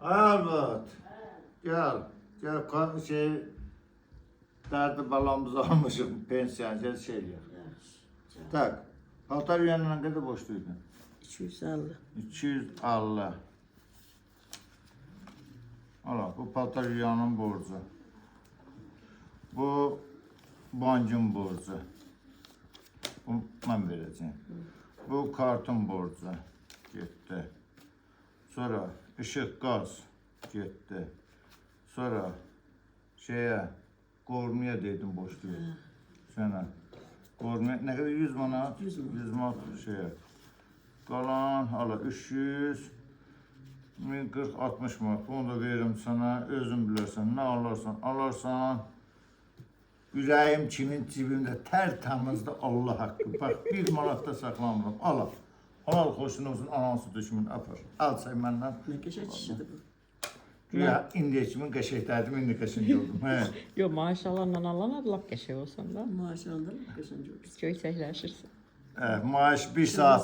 Albert. Gel. Gel şey derdi balamızı almışım pensiyon gel şey ya. Tak. Paltar yanına kadar boşluydu. 250. 250. Allah bu paltar yanının borcu. Bu bankın borcu. Bu ben vereceğim. Bu kartın borcu. Gitti. Sonra ışık gaz gitti. Sonra şeye korumaya dedim boşluğu. Sana. Korumaya ne kadar 100 manat? 100 manat. 100 manat şeye. Kalan hala 300 40-60 manat. Bunu da veririm sana. Özün bilirsən. Ne alırsan alırsan. Yüreğim kimin cibimde tertemizde Allah hakkı. Bak 1 manat da saklamıram. Al. Halal xoşun olsun anansı düşmün apar. Al sen məndən. Ne geçer çişidir bu. Güya indiyə kimin qəşəkdərdim, indi qəşəng oldum. Hə. Yo maaş alandan alana lap qəşəng olsan da. Maaş aldım. Kaçıncı olsun. Göysəkləşirsən. Maaş 1 saat